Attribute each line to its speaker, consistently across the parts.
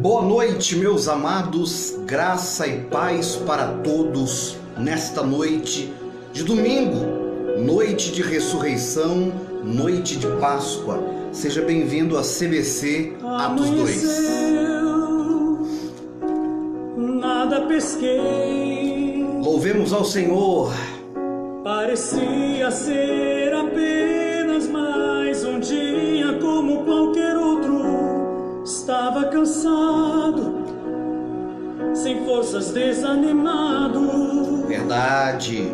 Speaker 1: Boa noite, meus amados, graça e paz para todos nesta noite de domingo, noite de ressurreição, noite de Páscoa. Seja bem-vindo a CBC Atos 2.
Speaker 2: Nada pesquei.
Speaker 1: Louvemos ao Senhor.
Speaker 2: Parecia ser apenas mais um dia como qualquer outro. Estava cansado, sem forças, desanimado.
Speaker 1: Verdade.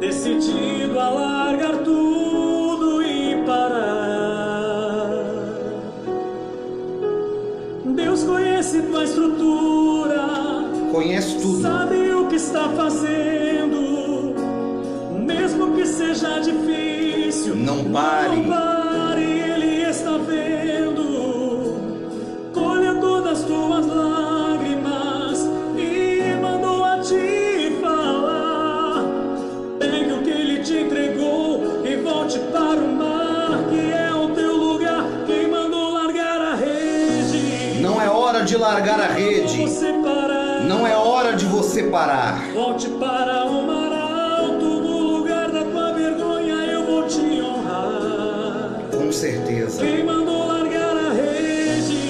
Speaker 2: Decidido a largar tudo e parar. Deus conhece tua estrutura,
Speaker 1: Conhece tudo.
Speaker 2: sabe o que está fazendo, mesmo que seja difícil.
Speaker 1: Não pare.
Speaker 2: Não pare, Ele está vendo. Colhe todas as tuas lágrimas e mandou a te falar. Pegue o que Ele te entregou e volte para o mar, que é o teu lugar. Quem mandou largar a rede?
Speaker 1: Não é hora de largar a rede.
Speaker 2: Você parar.
Speaker 1: Não é hora de você parar.
Speaker 2: Volte para o mar alto, no lugar da tua vergonha eu vou te honrar.
Speaker 1: Com certeza.
Speaker 2: Quem mandou largar a rede?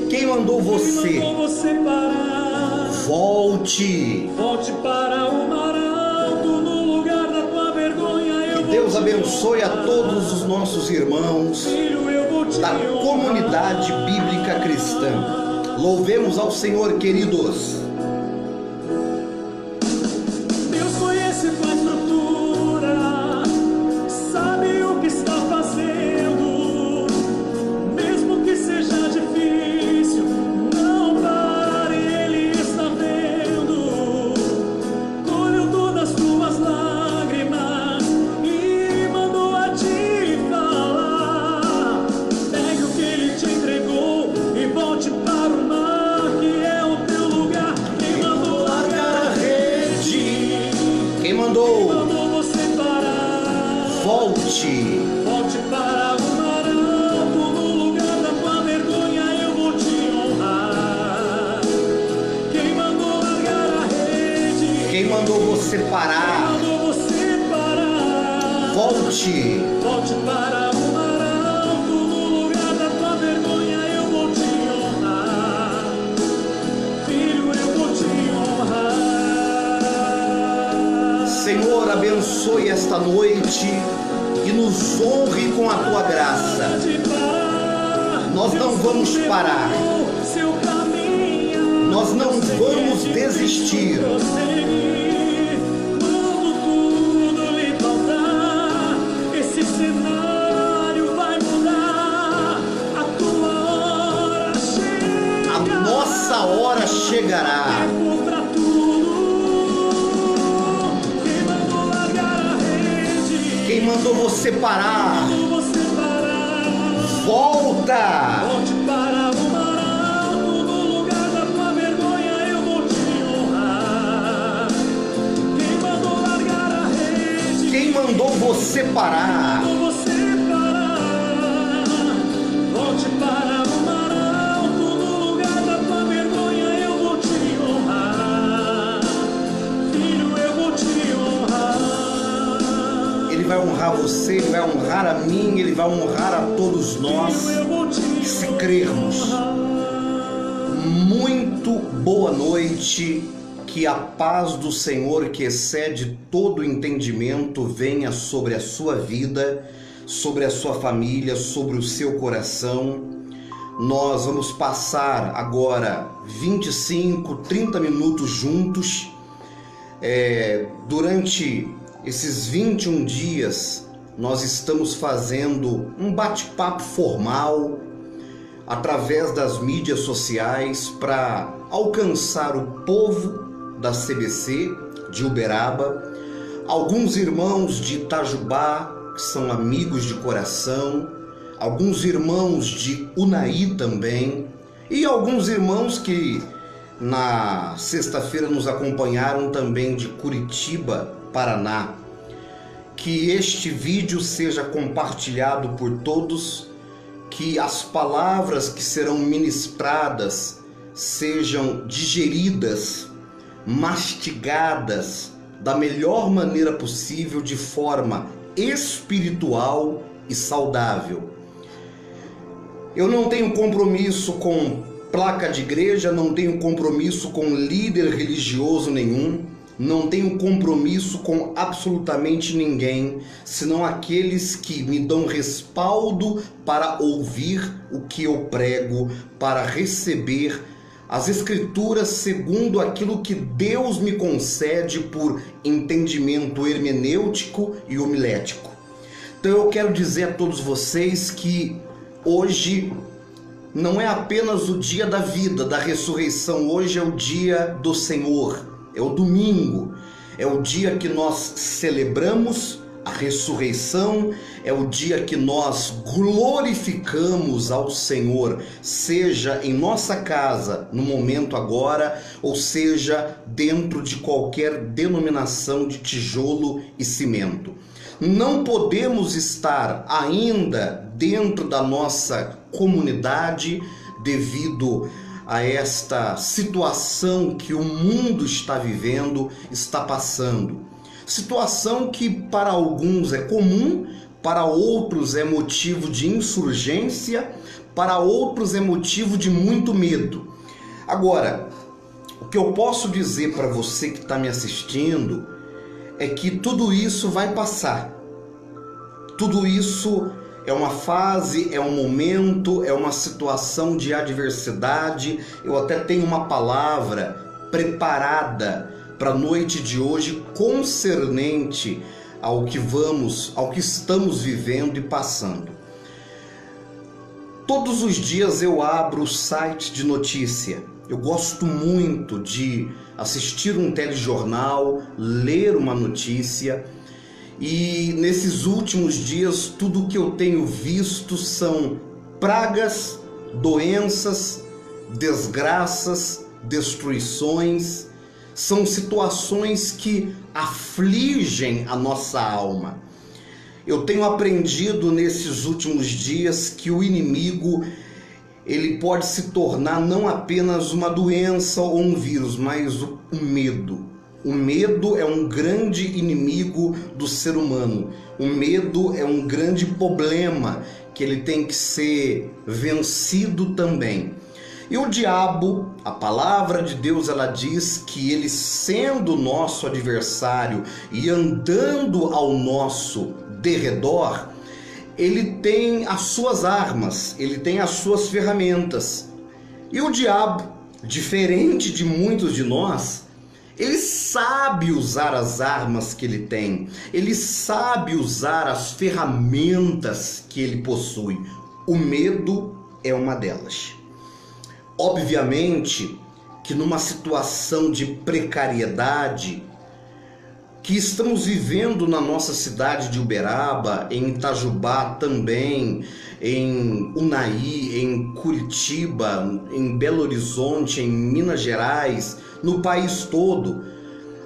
Speaker 1: Quem mandou você?
Speaker 2: Quem mandou você parar?
Speaker 1: Volte.
Speaker 2: Volte para o mar alto, no lugar da tua vergonha eu vou
Speaker 1: Deus
Speaker 2: te
Speaker 1: abençoe a
Speaker 2: honrar.
Speaker 1: todos os nossos irmãos
Speaker 2: Filho, eu vou te
Speaker 1: da
Speaker 2: honrar.
Speaker 1: comunidade bíblica cristã. Louvemos ao Senhor, queridos.
Speaker 2: Deus conhece tua estrutura, sabe o que está fazendo, mesmo que seja difícil. Não pare, Ele está vendo. Colheu todas as tuas lágrimas e mandou a te falar. Pegue o que Ele te entregou e volte para o mar, que é o teu lugar. Quem mandou largar a rede?
Speaker 1: Quem mandou?
Speaker 2: Mandou você parar.
Speaker 1: Volte.
Speaker 2: Volte para o mar alto, no lugar da tua vergonha eu vou te honrar. Quem mandou largar a rede?
Speaker 1: Quem mandou você parar?
Speaker 2: Mandou você parar.
Speaker 1: Volte.
Speaker 2: Volte para o mar alto, no lugar da tua vergonha eu vou te honrar. Filho, eu vou te honrar.
Speaker 1: Senhor, abençoe esta noite e nos honre com a tua graça. Nós não vamos parar. Nós não vamos desistir.
Speaker 2: Quando tudo lhe faltar, esse cenário vai mudar. A tua hora chega.
Speaker 1: A nossa hora chegará.
Speaker 2: Tempo pra tudo. Quem mandou largar a rede?
Speaker 1: Quem mandou você parar?
Speaker 2: Mandou você parar.
Speaker 1: Volta.
Speaker 2: Volte para o mar alto, no lugar da tua vergonha eu vou te honrar. Quem mandou largar a rede?
Speaker 1: Quem mandou você parar?
Speaker 2: Mandou você parar. Volte para o mar alto, no lugar da tua vergonha eu vou te honrar. Filho, eu vou te honrar.
Speaker 1: Ele vai honrar você, ele vai honrar a mim, ele vai honrar a todos nós,
Speaker 2: Filho, eu vou te
Speaker 1: se crermos.
Speaker 2: honrar.
Speaker 1: Muito boa noite, que a paz do Senhor, que excede todo entendimento, venha sobre a sua vida, sobre a sua família, sobre o seu coração. Nós vamos passar agora 25, 30 minutos juntos. Durante esses 21 dias, nós estamos fazendo um bate-papo formal através das mídias sociais para alcançar o povo da CBC de Uberaba, alguns irmãos de Itajubá, que são amigos de coração, alguns irmãos de Unai também, e alguns irmãos que na sexta-feira nos acompanharam também de Curitiba, Paraná. Que este vídeo seja compartilhado por todos, que as palavras que serão ministradas sejam digeridas, mastigadas da melhor maneira possível, de forma espiritual e saudável. Eu não tenho compromisso com placa de igreja, não tenho compromisso com líder religioso nenhum, não tenho compromisso com absolutamente ninguém, senão aqueles que me dão respaldo para ouvir o que eu prego, para receber as Escrituras segundo aquilo que Deus me concede por entendimento hermenêutico e homilético. Então eu quero dizer a todos vocês que hoje não é apenas o dia da vida, da ressurreição, hoje é o dia do Senhor. É o domingo, é o dia que nós celebramos a ressurreição, é o dia que nós glorificamos ao Senhor, seja em nossa casa, no momento agora, ou seja dentro de qualquer denominação de tijolo e cimento. Não podemos estar ainda dentro da nossa comunidade devido a esta situação que o mundo está vivendo, está passando. Situação que para alguns é comum, para outros é motivo de insurgência, para outros é motivo de muito medo. Agora, o que eu posso dizer para você que está me assistindo é que tudo isso vai passar. Tudo isso é uma fase, é um momento, é uma situação de adversidade. Eu até tenho uma palavra preparada para a noite de hoje concernente ao que estamos vivendo e passando. Todos os dias eu abro o site de notícia. Eu gosto muito de assistir um telejornal, ler uma notícia. E nesses últimos dias, tudo que eu tenho visto são pragas, doenças, desgraças, destruições. São situações que afligem a nossa alma. Eu tenho aprendido nesses últimos dias que o inimigo, ele pode se tornar não apenas uma doença ou um vírus, mas o medo. O medo é um grande inimigo do ser humano. O medo é um grande problema que ele tem que ser vencido também. E o diabo, a palavra de Deus, ela diz que ele, sendo nosso adversário e andando ao nosso derredor, ele tem as suas armas, ele tem as suas ferramentas. E o diabo, diferente de muitos de nós, ele sabe usar as armas que ele tem, ele sabe usar as ferramentas que ele possui. O medo é uma delas. Obviamente que numa situação de precariedade que estamos vivendo na nossa cidade de Uberaba, em Itajubá também, em Unai, em Curitiba, em Belo Horizonte, em Minas Gerais, no país todo,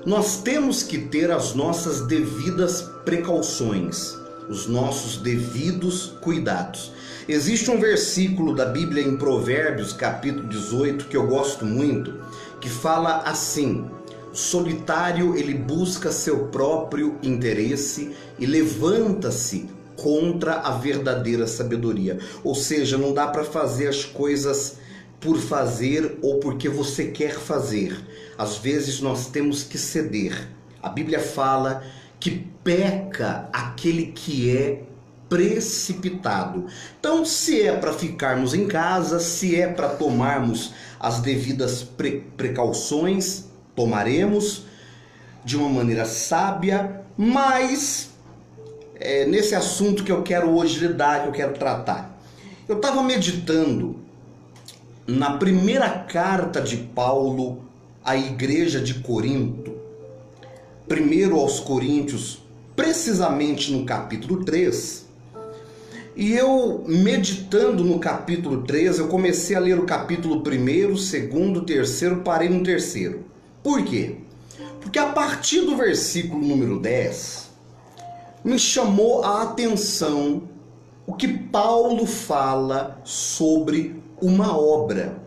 Speaker 1: nós temos que ter as nossas devidas precauções, os nossos devidos cuidados. Existe um versículo da Bíblia em Provérbios, capítulo 18, que eu gosto muito, que fala assim: solitário ele busca seu próprio interesse e levanta-se contra a verdadeira sabedoria. Ou seja, não dá para fazer as coisas por fazer ou porque você quer fazer. Às vezes nós temos que ceder. A Bíblia fala que peca aquele que é precipitado. Então, se é para ficarmos em casa, se é para tomarmos as devidas precauções, tomaremos de uma maneira sábia, mas nesse assunto que eu quero hoje lidar, que eu quero tratar. Eu estava meditando na primeira carta de Paulo à igreja de Corinto, primeiro aos Coríntios, precisamente no capítulo 3, e eu, meditando no capítulo 3, eu comecei a ler o capítulo 1º, 2º, 3º, parei no 3º. Por quê? Porque a partir do versículo número 10, me chamou a atenção o que Paulo fala sobre uma obra.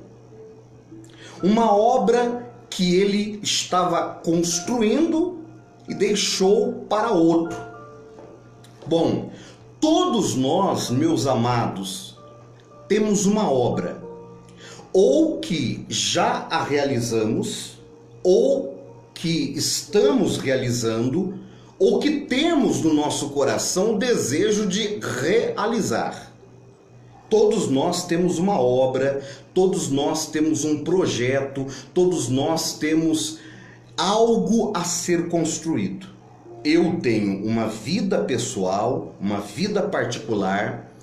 Speaker 1: Uma obra que ele estava construindo e deixou para outro. Bom, todos nós, meus amados, temos uma obra, ou que já a realizamos, ou que estamos realizando, ou que temos no nosso coração o desejo de realizar. Todos nós temos uma obra, todos nós temos um projeto, todos nós temos algo a ser construído. Eu tenho uma vida pessoal, uma vida particular,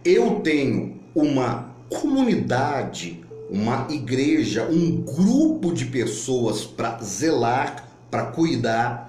Speaker 1: eu tenho uma comunidade, uma igreja, um grupo de pessoas para zelar, para cuidar,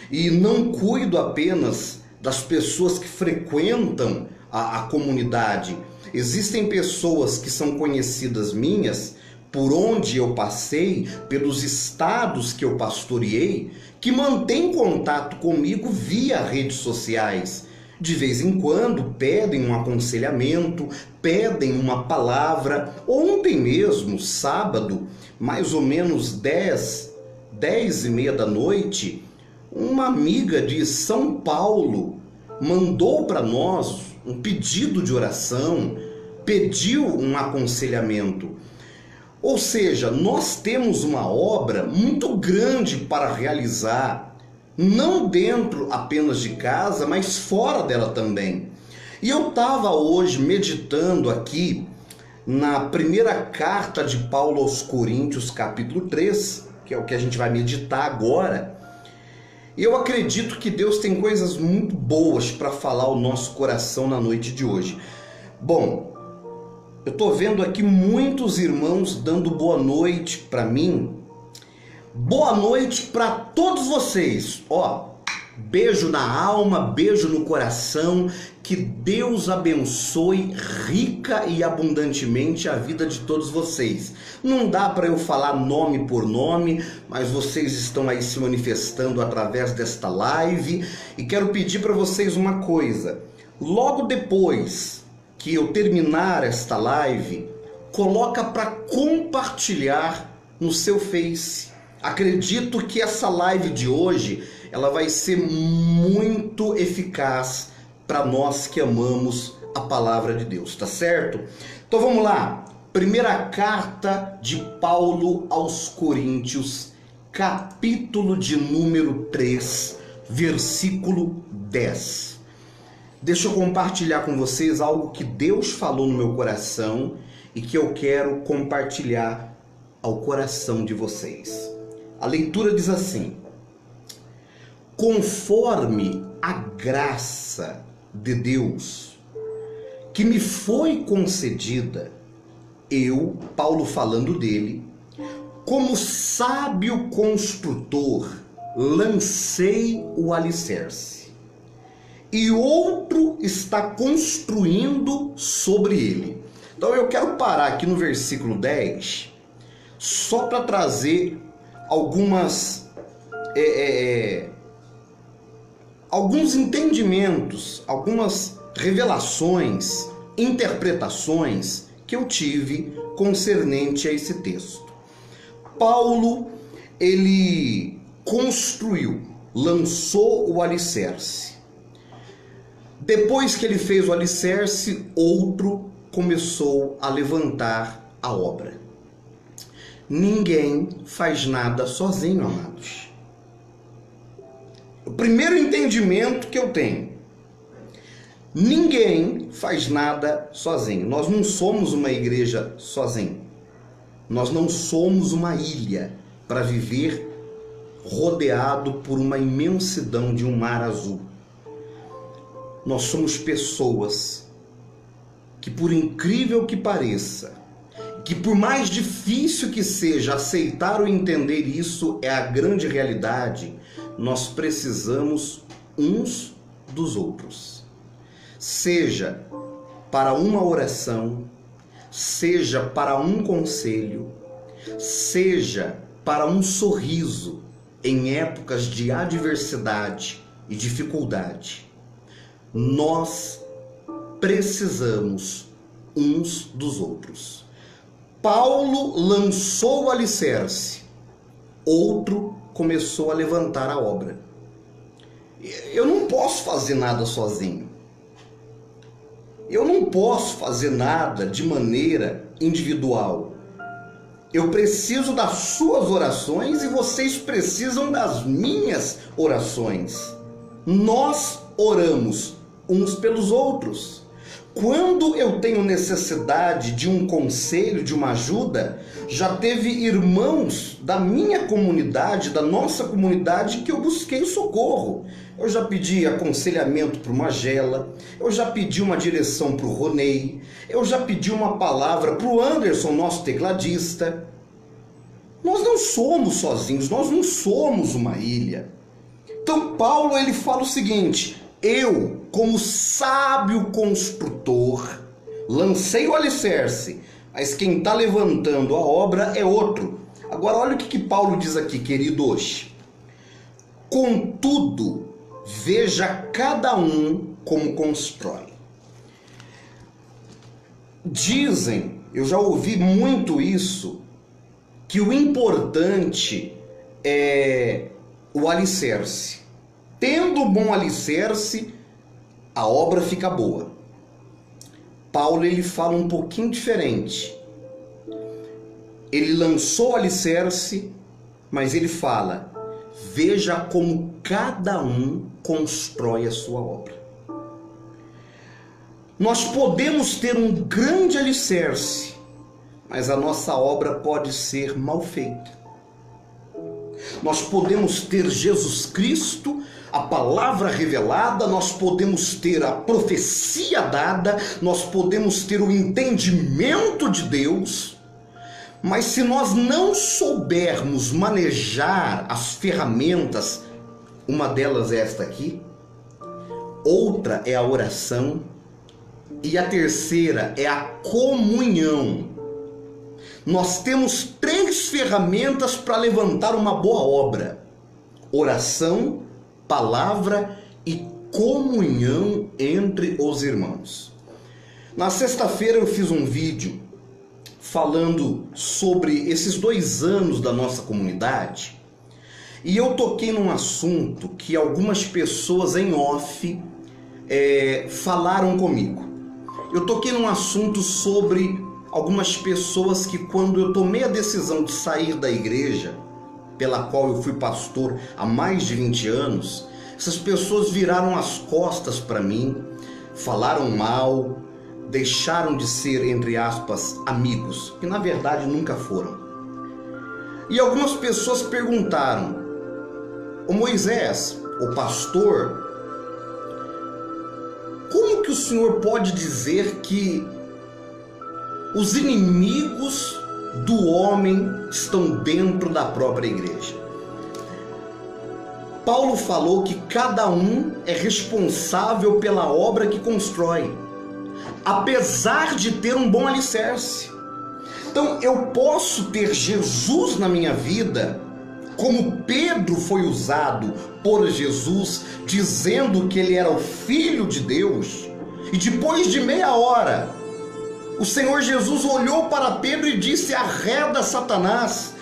Speaker 1: e não cuido apenas das pessoas que frequentam a comunidade. Existem pessoas que são conhecidas minhas, por onde eu passei, pelos estados que eu pastoreei, que mantêm contato comigo via redes sociais. De vez em quando pedem um aconselhamento, pedem uma palavra. Ontem mesmo, sábado, mais ou menos 10h30 da noite, uma amiga de São Paulo mandou para nós um pedido de oração, pediu um aconselhamento. Ou seja, nós temos uma obra muito grande para realizar, não dentro apenas de casa, mas fora dela também. E eu estava hoje meditando aqui na primeira carta de Paulo aos Coríntios, capítulo 3, que é o que a gente vai meditar agora. E eu acredito que Deus tem coisas muito boas para falar ao nosso coração na noite de hoje. Bom, eu estou vendo aqui muitos irmãos dando boa noite para mim. Boa noite para todos vocês. Beijo na alma, beijo no coração. Que Deus abençoe rica e abundantemente a vida de todos vocês. Não dá para eu falar nome por nome, mas vocês estão aí se manifestando através desta live. E quero pedir para vocês uma coisa. Logo depois que eu terminar esta live, coloca para compartilhar no seu Face. Acredito que essa live de hoje, ela vai ser muito eficaz para nós que amamos a palavra de Deus, tá certo? Então vamos lá. Primeira carta de Paulo aos Coríntios, capítulo de número 3, versículo 10. Deixa eu compartilhar com vocês algo que Deus falou no meu coração e que eu quero compartilhar ao coração de vocês. A leitura diz assim: conforme a graça de Deus que me foi concedida, eu, Paulo falando dele, como sábio construtor, lancei o alicerce, e outro está construindo sobre ele. Então eu quero parar aqui no versículo 10, só para trazer alguns entendimentos, algumas revelações, interpretações que eu tive concernente a esse texto. Paulo, ele construiu, lançou o alicerce. Depois que ele fez o alicerce, outro começou a levantar a obra. Ninguém faz nada sozinho, amados. O primeiro entendimento que eu tenho: ninguém faz nada sozinho. Nós não somos uma igreja sozinho. Nós não somos uma ilha para viver rodeado por uma imensidão de um mar azul. Nós somos pessoas que, por incrível que pareça, que por mais difícil que seja aceitar ou entender isso, é a grande realidade, nós precisamos uns dos outros. Seja para uma oração, seja para um conselho, seja para um sorriso em épocas de adversidade e dificuldade. Nós precisamos uns dos outros. Paulo lançou o alicerce, outro começou a levantar a obra. Eu não posso fazer nada sozinho. Eu não posso fazer nada de maneira individual. Eu preciso das suas orações e vocês precisam das minhas orações. Nós oramos uns pelos outros. Quando eu tenho necessidade de um conselho, de uma ajuda, já teve irmãos da minha comunidade, da nossa comunidade, que eu busquei socorro. Eu já pedi aconselhamento para o Magela, eu já pedi uma direção para o Ronei, eu já pedi uma palavra para o Anderson, nosso tecladista. Nós não somos sozinhos, nós não somos uma ilha. Então Paulo ele fala o seguinte: eu, como sábio construtor, lancei o alicerce, mas quem está levantando a obra é outro. Agora olha o que Paulo diz aqui, queridos. Contudo, veja cada um como constrói. Dizem, eu já ouvi muito isso, que o importante é o alicerce. Tendo um bom alicerce, a obra fica boa. Paulo ele fala um pouquinho diferente. Ele lançou o alicerce, mas ele fala: veja como cada um constrói a sua obra. Nós podemos ter um grande alicerce, mas a nossa obra pode ser mal feita. Nós podemos ter Jesus Cristo, a palavra revelada, nós podemos ter a profecia dada, nós podemos ter o entendimento de Deus, mas se nós não soubermos manejar as ferramentas, uma delas é esta aqui, outra é a oração e a terceira é a comunhão. Nós temos 3 ferramentas para levantar uma boa obra: oração, palavra e comunhão entre os irmãos. Na sexta-feira eu fiz um vídeo falando sobre esses 2 anos da nossa comunidade e eu toquei num assunto que algumas pessoas em off falaram comigo. Eu toquei num assunto sobre algumas pessoas que, quando eu tomei a decisão de sair da igreja pela qual eu fui pastor há mais de 20 anos, essas pessoas viraram as costas para mim, falaram mal, deixaram de ser, entre aspas, amigos, que na verdade nunca foram. E algumas pessoas perguntaram: ô Moisés, o pastor, como que o senhor pode dizer que os inimigos do homem estão dentro da própria igreja? Paulo falou que cada um é responsável pela obra que constrói, apesar de ter um bom alicerce. Então eu posso ter Jesus na minha vida, como Pedro foi usado por Jesus, dizendo que ele era o Filho de Deus, e depois de meia hora, o Senhor Jesus olhou para Pedro e disse: arreda Satanás.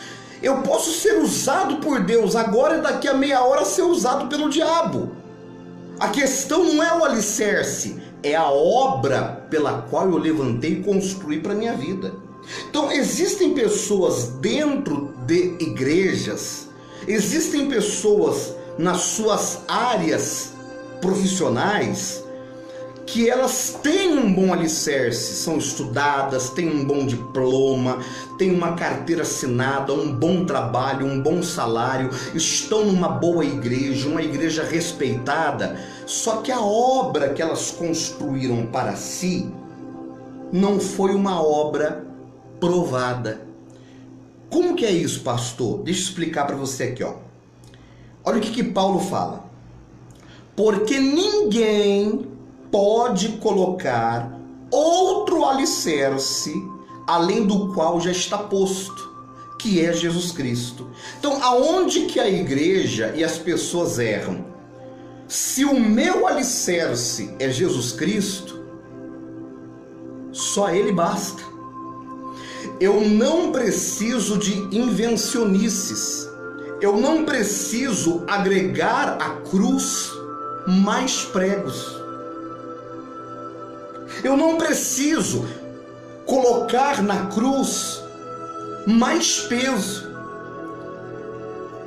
Speaker 1: Eu posso ser usado por Deus agora e daqui a meia hora ser usado pelo diabo. A questão não é o alicerce, é a obra pela qual eu levantei e construí para a minha vida. Então existem pessoas dentro de igrejas, existem pessoas nas suas áreas profissionais que elas têm um bom alicerce, são estudadas, têm um bom diploma, têm uma carteira assinada, um bom trabalho, um bom salário, estão numa boa igreja, uma igreja respeitada, só que a obra que elas construíram para si não foi uma obra provada. Como que é isso, pastor? Deixa eu explicar para você aqui, ó. Olha o que Paulo fala. Porque ninguém pode colocar outro alicerce além do qual já está posto, que é Jesus Cristo. Então, aonde que a igreja e as pessoas erram? Se o meu alicerce é Jesus Cristo, Só Ele basta. Eu não preciso de invencionices. Eu não preciso agregar à cruz mais pregos. Eu não preciso colocar na cruz mais peso.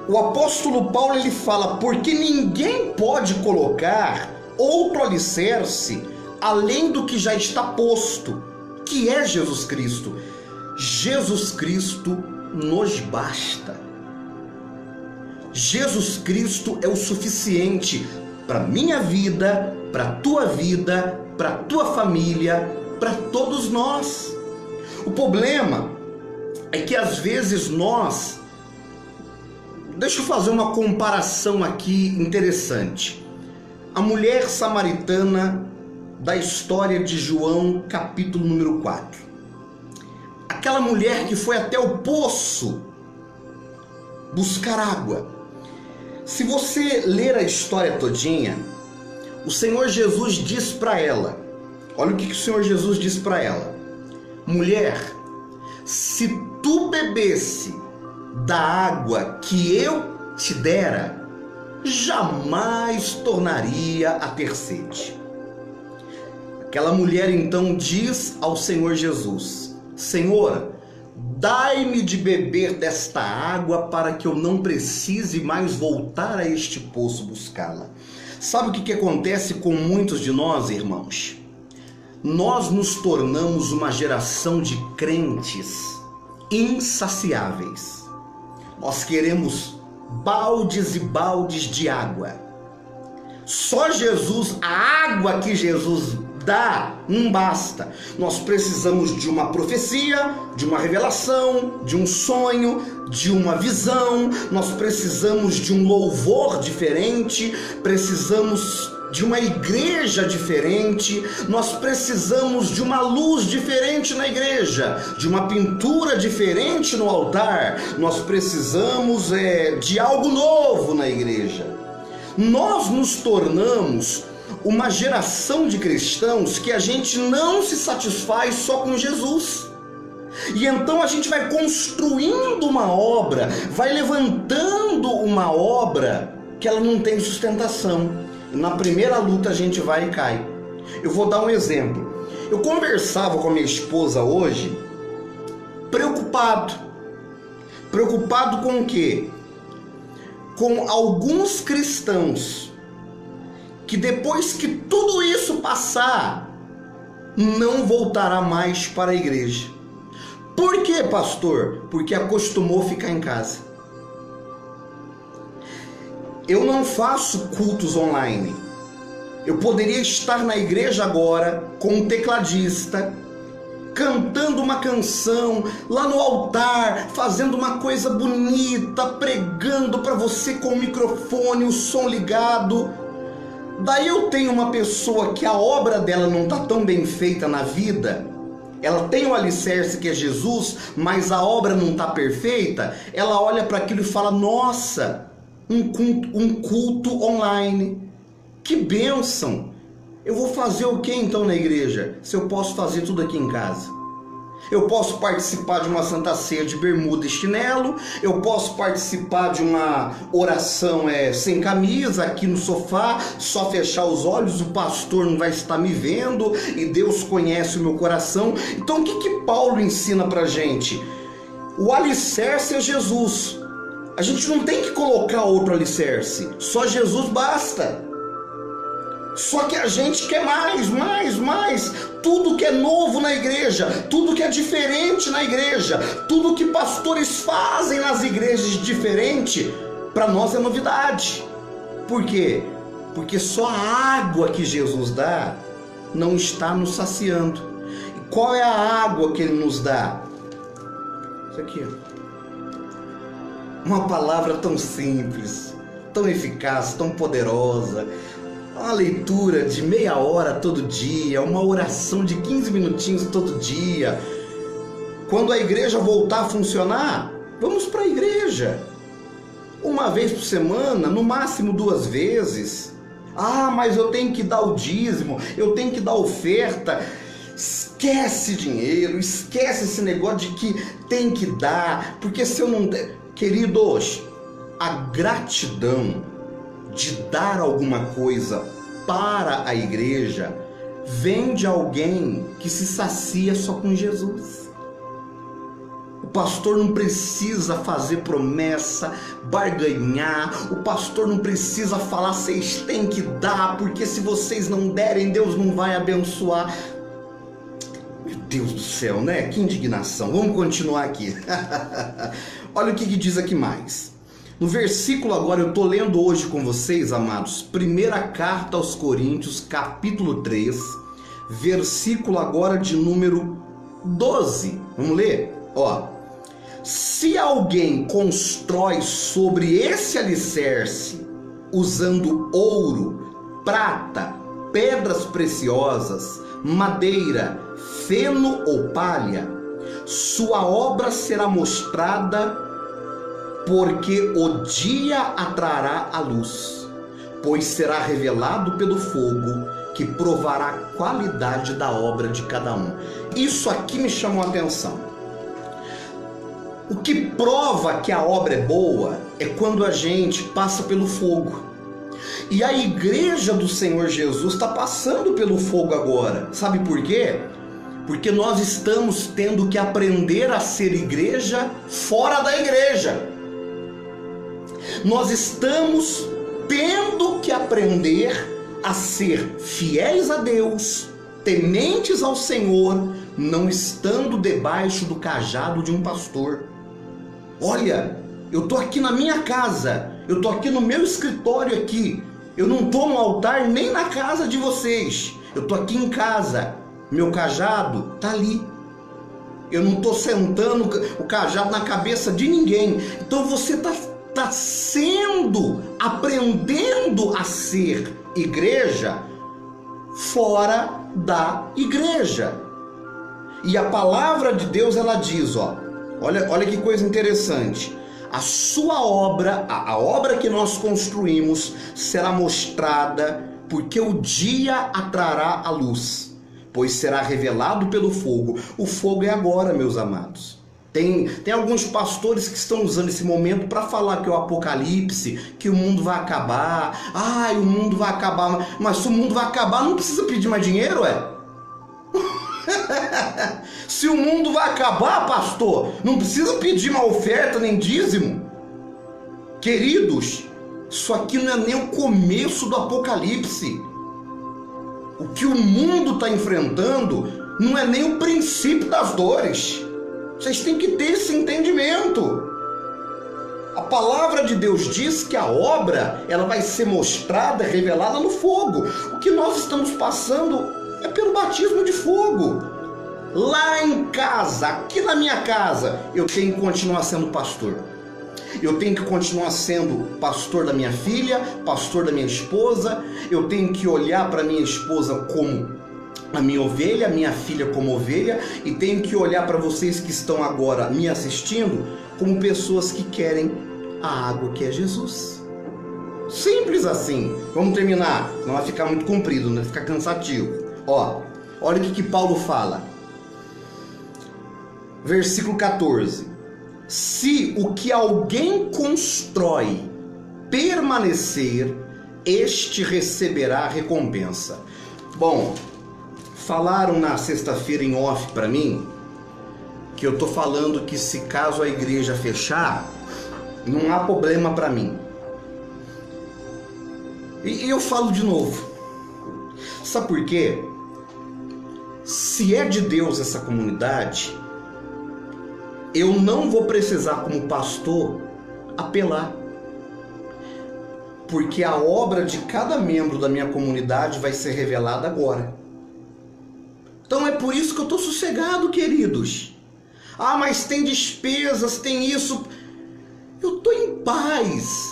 Speaker 1: O apóstolo Paulo ele fala, porque ninguém pode colocar outro alicerce além do que já está posto, que é Jesus Cristo. Jesus Cristo nos basta. Jesus Cristo é o suficiente para minha vida, para tua vida, para tua família, para todos nós. O problema é que às vezes nós... Deixa eu fazer uma comparação aqui interessante. A mulher samaritana da história de João, capítulo número 4. Aquela mulher que foi até o poço buscar água. Se você ler a história todinha, o Senhor Jesus diz para ela, olha o que o Senhor Jesus diz para ela: mulher, se tu bebesse da água que eu te dera, jamais tornaria a ter sede. Aquela mulher então diz ao Senhor Jesus: Senhor, dai-me de beber desta água para que eu não precise mais voltar a este poço buscá-la. Sabe o que acontece com muitos de nós, irmãos? Nós nos tornamos uma geração de crentes insaciáveis. Nós queremos baldes e baldes de água. Só Jesus, a água que Jesus dá, não basta. Nós precisamos de uma profecia, de uma revelação, de um sonho, de uma visão. Nós precisamos de um louvor diferente, precisamos de uma igreja diferente, nós precisamos de uma luz diferente na igreja, de uma pintura diferente no altar, nós precisamos de algo novo na igreja. Nós nos tornamos uma geração de cristãos que a gente não se satisfaz só com Jesus. E então a gente vai construindo uma obra, vai levantando uma obra que ela não tem sustentação. Na primeira luta a gente vai e cai. Eu vou dar um exemplo. Eu conversava com a minha esposa hoje, preocupado. Preocupado com o quê? Com alguns cristãos que depois que tudo isso passar, não voltará mais para a igreja. Por quê, pastor? Porque acostumou a ficar em casa. Eu não faço cultos online. Eu poderia estar na igreja agora com um tecladista, cantando uma canção lá no altar, fazendo uma coisa bonita, pregando para você com o microfone, o som ligado. Daí eu tenho uma pessoa que a obra dela não está tão bem feita na vida, ela tem o alicerce que é Jesus, mas a obra não está perfeita. Ela olha para aquilo e fala: nossa, um culto online, que bênção! Eu vou fazer o que então na igreja, se eu posso fazer tudo aqui em casa? Eu posso participar de uma Santa Ceia de bermuda e chinelo, eu posso participar de uma oração sem camisa, aqui no sofá, só fechar os olhos, o pastor não vai estar me vendo e Deus conhece o meu coração. Então o que Paulo ensina pra gente? O alicerce é Jesus. A gente não tem que colocar outro alicerce, só Jesus basta. Só que a gente quer mais, tudo que é novo na igreja, tudo que é diferente na igreja, tudo que pastores fazem nas igrejas diferente, para nós é novidade. Por quê? Porque só a água que Jesus dá não está nos saciando. E qual é a água que Ele nos dá? Isso aqui, ó. Uma palavra tão simples, tão eficaz, tão poderosa. Uma leitura de meia hora todo dia, uma oração de 15 minutinhos todo dia. Quando a igreja voltar a funcionar, vamos para a igreja. Uma vez por semana, no máximo 2 vezes. Ah, mas eu tenho que dar o dízimo, eu tenho que dar oferta. esquece dinheiro, esquece esse negócio de que tem que dar, porque se eu não der... Queridos, a gratidão de dar alguma coisa para a igreja vem de alguém que se sacia só com Jesus. O pastor não precisa fazer promessa, barganhar. O pastor não precisa falar, vocês têm que dar, porque se vocês não derem, Deus não vai abençoar. Meu Deus do céu, né? Que indignação. Vamos continuar aqui. Olha o que diz aqui mais. No versículo agora, eu estou lendo hoje com vocês, amados, primeira carta aos Coríntios, capítulo 3, versículo agora de número 12. Vamos ler? Ó. Se alguém constrói sobre esse alicerce, usando ouro, prata, pedras preciosas, madeira, feno ou palha, sua obra será mostrada, porque o dia atrará a luz, pois será revelado pelo fogo, que provará a qualidade da obra de cada um. Isso aqui me chamou a atenção. O que prova que a obra é boa é quando a gente passa pelo fogo. E a igreja do Senhor Jesus está passando pelo fogo agora. Sabe por quê? Porque nós estamos tendo que aprender a ser igreja fora da igreja. Nós estamos tendo que aprender a ser fiéis a Deus, tementes ao Senhor, não estando debaixo do cajado de um pastor. Olha, eu estou aqui na minha casa, eu estou aqui no meu escritório aqui, eu não estou no altar nem na casa de vocês, eu estou aqui em casa, meu cajado está ali. Eu não estou sentando o cajado na cabeça de ninguém. Então você está aprendendo a ser igreja fora da igreja. E a palavra de Deus, ela diz, olha que coisa interessante. A sua obra, a obra que nós construímos, será mostrada, porque o dia atrará a luz, pois será revelado pelo fogo. O fogo é agora, meus amados. Tem alguns pastores que estão usando esse momento para falar que é o apocalipse, que o mundo vai acabar. Ai, o mundo vai acabar. Mas se o mundo vai acabar, não precisa pedir mais dinheiro, Se o mundo vai acabar, pastor, não precisa pedir uma oferta nem dízimo. Queridos, isso aqui não é nem o começo do apocalipse. O que o mundo está enfrentando não é nem o princípio das dores. Vocês têm que ter esse entendimento. A palavra de Deus diz que a obra, ela vai ser mostrada, revelada no fogo. O que nós estamos passando é pelo batismo de fogo. Lá em casa, aqui na minha casa, eu tenho que continuar sendo pastor. Eu tenho que continuar sendo pastor da minha filha, pastor da minha esposa. Eu tenho que olhar para minha esposa como a minha ovelha, minha filha como ovelha, e tenho que olhar para vocês que estão agora me assistindo como pessoas que querem a água que é Jesus. Simples assim. Vamos terminar, não vai ficar muito comprido, né? Vai ficar cansativo. Olha o que Paulo fala. Versículo 14. Se o que alguém constrói permanecer, este receberá a recompensa. Bom, falaram na sexta-feira em off para mim que eu tô falando que se caso a igreja fechar, não há problema para mim. E eu falo de novo. Sabe por quê? Se é de Deus essa comunidade, eu não vou precisar, como pastor, apelar. Porque a obra de cada membro da minha comunidade vai ser revelada agora. Então é por isso que eu estou sossegado, queridos. Ah, mas tem despesas, tem isso. Eu estou em paz.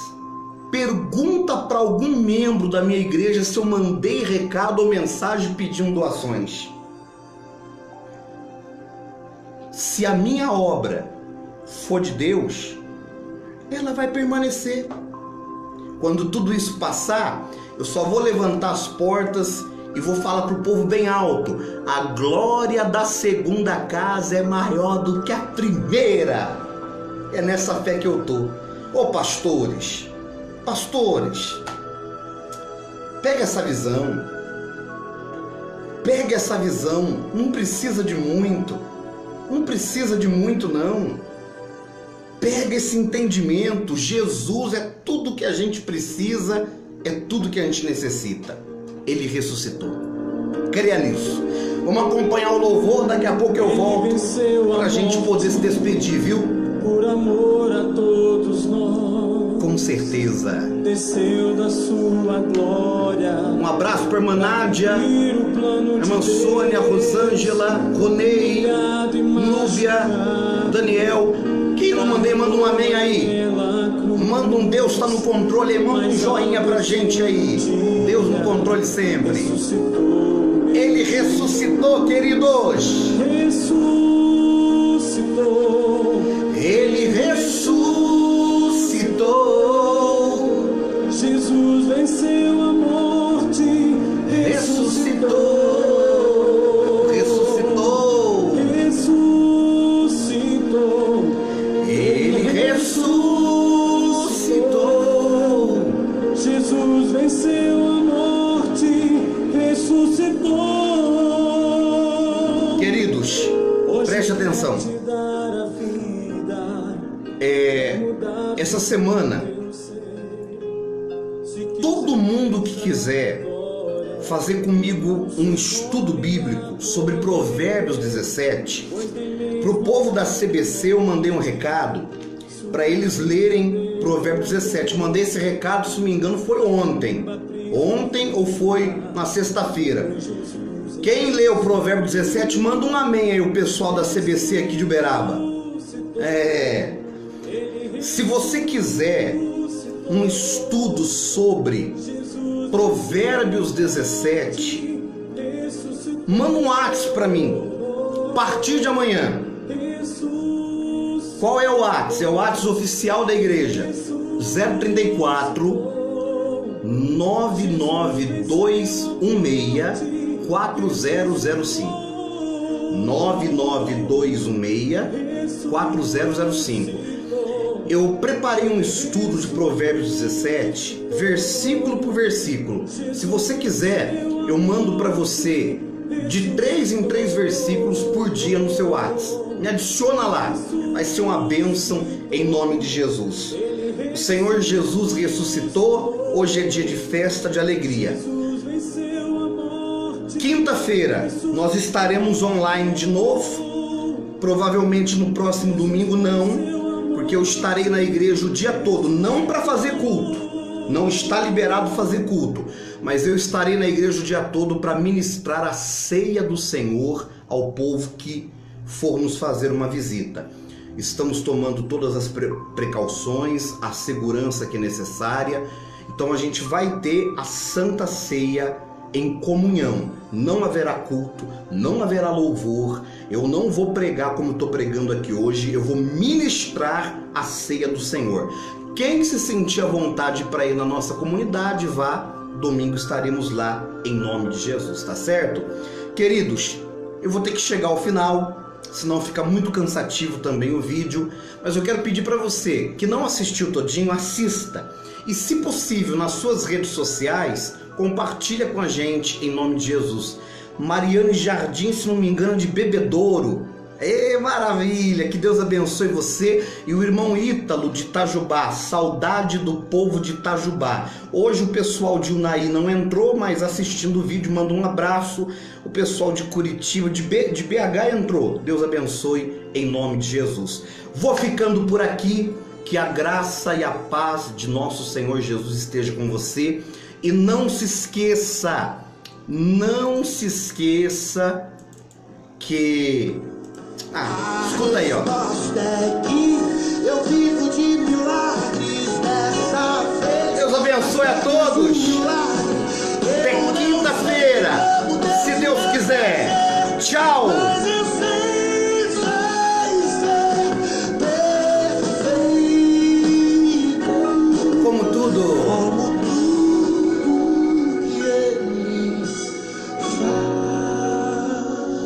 Speaker 1: Pergunta para algum membro da minha igreja se eu mandei recado ou mensagem pedindo doações. Se a minha obra for de Deus, ela vai permanecer. Quando tudo isso passar, eu só vou levantar as portas e vou falar para o povo bem alto: a glória da segunda casa é maior do que a primeira. É nessa fé que eu tô. Ô pastores, pega essa visão. Pega essa visão. Não precisa de muito. Não. Pega esse entendimento. Jesus é tudo que a gente precisa, é tudo que a gente necessita. Ele ressuscitou. Creia nisso. Vamos acompanhar o louvor, daqui a pouco eu volto para a gente poder se despedir, viu?
Speaker 2: Por amor a todos nós,
Speaker 1: com certeza.
Speaker 2: Desceu da sua glória.
Speaker 1: Um abraço para a irmã Nádia, irmã Sônia, Rosângela, Ronei, Núbia, Daniel. Quem não mandei, manda um amém aí. Manda um Deus está no controle aí, manda um joinha pra gente aí. Deus no controle sempre. Ele ressuscitou, queridos. Ele ressuscitou.
Speaker 2: Jesus venceu a morte.
Speaker 1: Ressuscitou. Ele ressuscitou.
Speaker 2: Jesus venceu a morte. Ressuscitou.
Speaker 1: Queridos, preste atenção. Essa semana, todo mundo que quiser fazer comigo um estudo bíblico sobre Provérbios 17, para o povo da CBC eu mandei um recado para eles lerem Provérbios 17. Mandei esse recado, se não me engano, foi ontem ou foi na sexta-feira. Quem leu Provérbios 17, manda um amém aí, o pessoal da CBC aqui de Uberaba. Se você quiser um estudo sobre Provérbios 17, manda um WhatsApp para mim, a partir de amanhã. Qual é o WhatsApp? É o WhatsApp oficial da igreja, 034 99216 4005. 99216 4005. Eu preparei um estudo de Provérbios 17, versículo por versículo. Se você quiser, eu mando para você de 3 em 3 versículos por dia no seu WhatsApp. Me adiciona lá, vai ser uma bênção em nome de Jesus. O Senhor Jesus ressuscitou, hoje é dia de festa, de alegria. Quinta-feira nós estaremos online de novo, provavelmente no próximo domingo não, porque eu estarei na igreja o dia todo, não para fazer culto, não está liberado fazer culto, mas eu estarei na igreja o dia todo para ministrar a ceia do Senhor ao povo que for nos fazer uma visita. Estamos tomando todas as precauções, a segurança que é necessária, então a gente vai ter a Santa Ceia em comunhão. Não haverá culto, não haverá louvor, eu não vou pregar como estou pregando aqui hoje, eu vou ministrar a ceia do Senhor. Quem se sentir à vontade para ir na nossa comunidade, vá, domingo estaremos lá em nome de Jesus, tá certo? Queridos, eu vou ter que chegar ao final, senão fica muito cansativo também o vídeo, mas eu quero pedir para você que não assistiu todinho, assista, e se possível nas suas redes sociais, compartilha com a gente em nome de Jesus. Mariane Jardim, se não me engano, de Bebedouro. Maravilha, que Deus abençoe você e o irmão Ítalo de Itajubá, saudade do povo de Itajubá. Hoje o pessoal de Unai não entrou, mas assistindo o vídeo manda um abraço. O pessoal de Curitiba, de BH entrou. Deus abençoe em nome de Jesus. Vou ficando por aqui, que a graça e a paz de nosso Senhor Jesus esteja com você. E não se esqueça que... escuta aí, ó. Deus abençoe a todos. Até quinta-feira, se Deus quiser. Tchau.